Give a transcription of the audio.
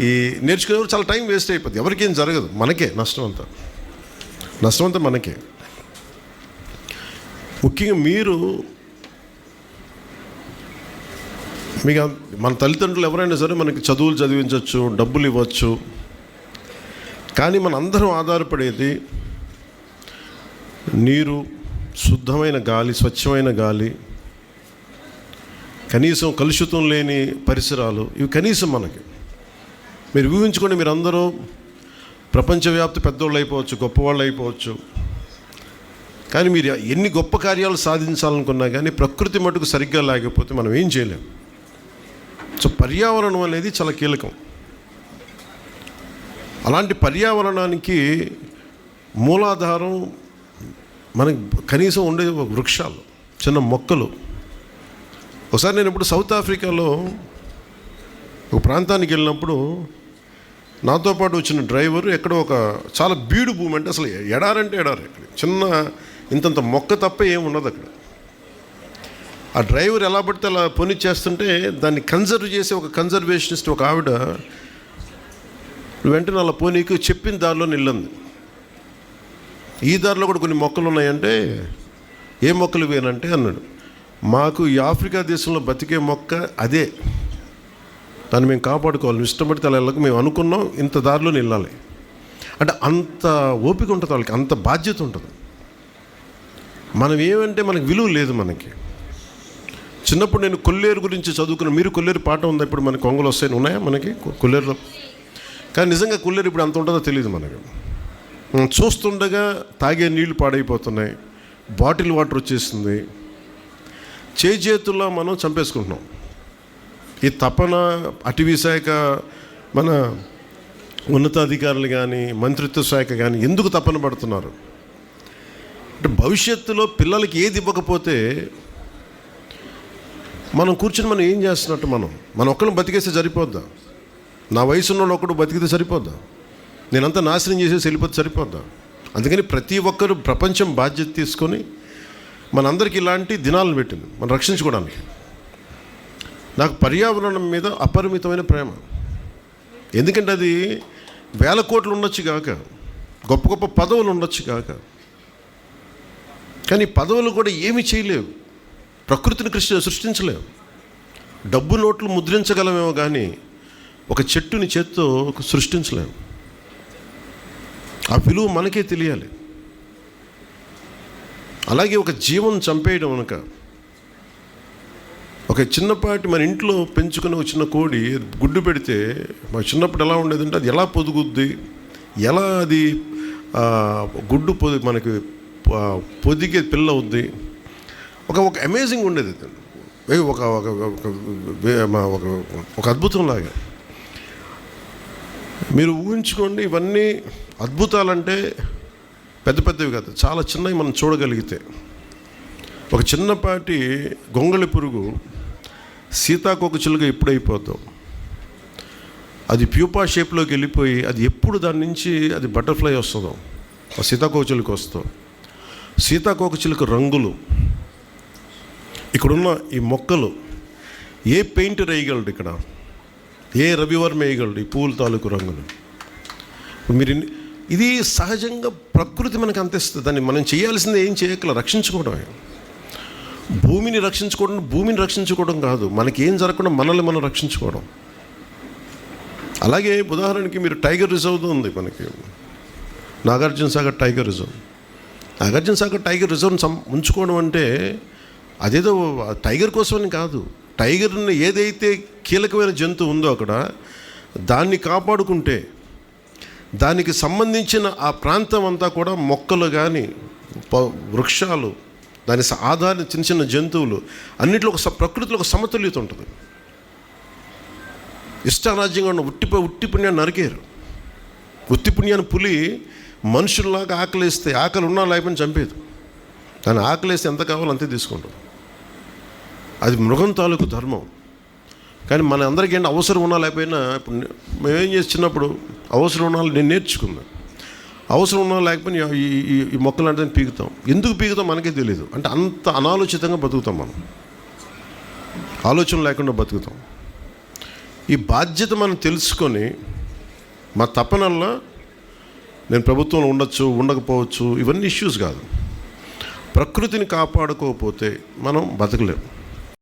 ఈ నేర్చుకునేవారు చాలా time waste అయిపోద్ది, ఎవరికేం జరగదు, మనకే నష్టం అంతా మనకే. ముఖ్యంగా మీకు మన తల్లిదండ్రులు ఎవరైనా సరే మనకి చదువులు చదివించవచ్చు, డబ్బులు ఇవ్వచ్చు, కానీ మన అందరం ఆధారపడేది నీరు, శుద్ధమైన గాలి, స్వచ్ఛమైన గాలి, కనీసం కలుషితం లేని పరిసరాలు, ఇవి కనీసం మనకి. మీరు ఊహించుకోండి, మీరు అందరూ ప్రపంచవ్యాప్త పెద్దవాళ్ళు అయిపోవచ్చు, గొప్పవాళ్ళు అయిపోవచ్చు, కానీ మీరు ఎన్ని గొప్ప కార్యాలు సాధించాలనుకున్నా కానీ ప్రకృతి మటుకు సరిగ్గా లేకపోతే మనం ఏం చేయలేం. సో పర్యావరణం అనేది చాలా కీలకం. అలాంటి పర్యావరణానికి మూలాధారం మనకి కనీసం ఉండే వృక్షాలు, చిన్న మొక్కలు. ఒకసారి నేను ఇప్పుడు సౌత్ ఆఫ్రికాలో ఒక ప్రాంతానికి వెళ్ళినప్పుడు నాతో పాటు వచ్చిన డ్రైవర్ ఎక్కడో ఒక చాలా బీడు భూమి, అంటే అసలు ఎడారంటే ఎడారు, ఇక్కడ చిన్న ఇంతంత మొక్క తప్ప ఏమి ఉండదు అక్కడ. ఆ డ్రైవర్ ఎలా పడితే అలా పని చేస్తుంటే దాన్ని కన్జర్వ్ చేసే ఒక కన్జర్వేషనిస్ట్ ఒక ఆవిడ వెంటనే అలా పోనీకి చెప్పిన దారిలో నిల్లంది. ఈ దారిలో కూడా కొన్ని మొక్కలు ఉన్నాయంటే, ఏ మొక్కలు వేనంటే అన్నాడు, మాకు ఈ ఆఫ్రికా దేశంలో బతికే మొక్క అదే, దాన్ని మేము కాపాడుకోవాలి, ఇష్టపడితే అలా వెళ్ళక మేము అనుకున్నాం, ఇంత దారిలో నిల్లాలి అంటే అంత ఓపిక ఉంటుంది వాళ్ళకి, అంత బాధ్యత ఉంటుంది. మనం ఏమంటే మనకి విలువ లేదు. మనకి చిన్నప్పుడు నేను కొల్లేరు గురించి చదువుకున్నాను. మీరు కొల్లేరు పాట ఉందా? ఇప్పుడు మనకి కొంగలు వస్తాయి, ఉన్నాయా మనకి కొల్లేరులో? కానీ నిజంగా కొల్లేరు ఇప్పుడు అంత ఉంటుందో తెలియదు మనకి. చూస్తుండగా తాగే నీళ్లు పాడైపోతున్నాయి, బాటిల్ వాటర్ వచ్చేస్తుంది, చేతుల్లో మనం చంపేసుకుంటున్నాం. ఈ తపన అటవీ శాఖ, మన ఉన్నతాధికారులు కానీ మంత్రిత్వ శాఖ కానీ ఎందుకు తపన పడుతున్నారు అంటే, భవిష్యత్తులో పిల్లలకి ఏది ఇవ్వకపోతే మనం కూర్చొని మనం ఏం చేస్తున్నట్టు? మనం ఒక్కరిని బతికేస్తే సరిపోద్దా? నా వయసున్న వాళ్ళు ఒక్కడు బతికితే సరిపోద్దా? నేనంతా నాశనం చేసేసి వెళ్ళిపోతే సరిపోద్దా? అందుకని ప్రతి ఒక్కరు ప్రపంచం బాధ్యత తీసుకొని మనందరికీ ఇలాంటి దినాలను పెట్టింది మనం రక్షించుకోవడానికి. నాకు పర్యావరణం మీద అపరిమితమైన ప్రేమ. ఎందుకంటే అది వేల కోట్లు ఉండొచ్చు కాక, గొప్ప గొప్ప పదవులు ఉండొచ్చు కాక, కానీ పదవులు కూడా ఏమీ చేయలేవు, ప్రకృతిని సృష్టించలేవు. డబ్బు నోట్లు ముద్రించగలమేమో కానీ ఒక చెట్టుని చేత్తో సృష్టించలేము. ఆ విలువ మనకే తెలియాలి. అలాగే ఒక జీవం చంపేయడం అనక, ఒక చిన్నపాటి మన ఇంట్లో పెంచుకుని ఒక చిన్న కోడి గుడ్డు పెడితే మా చిన్నప్పుడు ఎలా ఉండేదంటే అది ఎలా పొదుగుద్ది, ఎలా అది గుడ్డు మనకి పొదిగే పిల్ల అవుద్ది, ఒక అమేజింగ్ ఉండేది. ఒక అద్భుతంలాగా మీరు ఊహించుకోండి. ఇవన్నీ అద్భుతాలంటే పెద్ద పెద్దవి కాదు, చాలా చిన్నవి మనం చూడగలిగితే. ఒక చిన్నపాటి గొంగళి పురుగు సీతాకోక చిలుక ఎప్పుడైపోతాం, అది ప్యూపా షేప్లోకి వెళ్ళిపోయి అది ఎప్పుడు దాని నుంచి అది బటర్ఫ్లై వస్తుందో, ఆ సీతాకోక చిలుక వస్తుందో. సీతాకోక చిలుక రంగులు, ఇక్కడున్న ఈ మొక్కలు, ఏ పెయింటర్ వేయగలడు ఇక్కడ, ఏ రవివర్మ వేయగలడు ఈ పూల తాలూకు రంగులు. మీరు ఇది సహజంగా ప్రకృతి మనకు అందిస్తుంది. దాన్ని మనం చేయాల్సింది ఏం చేయగల, రక్షించుకోవడమే. భూమిని రక్షించుకోవడం కాదు, మనకి ఏం జరగకుండా మనల్ని మనం రక్షించుకోవడం. అలాగే ఉదాహరణకి మీరు టైగర్ రిజర్వ్ ఉంది మనకి, నాగార్జున సాగర్ టైగర్ రిజర్వ్ని ఉంచుకోవడం అంటే అదేదో టైగర్ కోసమని కాదు, టైగర్ని ఏదైతే కీలకమైన జంతువు ఉందో అక్కడ దాన్ని కాపాడుకుంటే దానికి సంబంధించిన ఆ ప్రాంతం అంతా కూడా మొక్కలు కానీ వృక్షాలు, దాని ఆధార చిన్న చిన్న జంతువులు అన్నింటిలో ప్రకృతిలో ఒక సమతుల్యత ఉంటుంది. ఇష్టారాజ్యంగా ఉన్న ఉట్టి పుణ్యాన్ని నరికేరు. ఉత్తి పుణ్యాన్ని పులి మనుషుల్లాగా ఆకలిస్తే, ఆకలి ఉన్నా లేకపోయినా చంపేది. దాన్ని ఆకలిస్తే ఎంత కావాలో అంతే తీసుకుంటాం. అది మృగం తాలూకు ధర్మం. కానీ మన అందరికీ ఏంటి, అవసరం ఉన్నా లేకపోయినా, ఇప్పుడు మేమేం చేసి చిన్నప్పుడు అవసరం ఉన్నా నేను నేర్చుకున్నాను, అవసరం ఉన్నా లేకపోయినా ఈ మొక్కలు అంటే పీకుతాం. ఎందుకు పీకుతాం మనకే తెలియదు. అంటే అంత అనాలోచితంగా బతుకుతాం మనం, ఆలోచన లేకుండా బతుకుతాం. ఈ బాధ్యత మనం తెలుసుకొని మా తపనల్లా నేను ప్రభుత్వంలో ఉండొచ్చు ఉండకపోవచ్చు, ఇవన్నీ ఇష్యూస్ కాదు. ప్రకృతిని కాపాడుకోకపోతే మనం బతకలేం.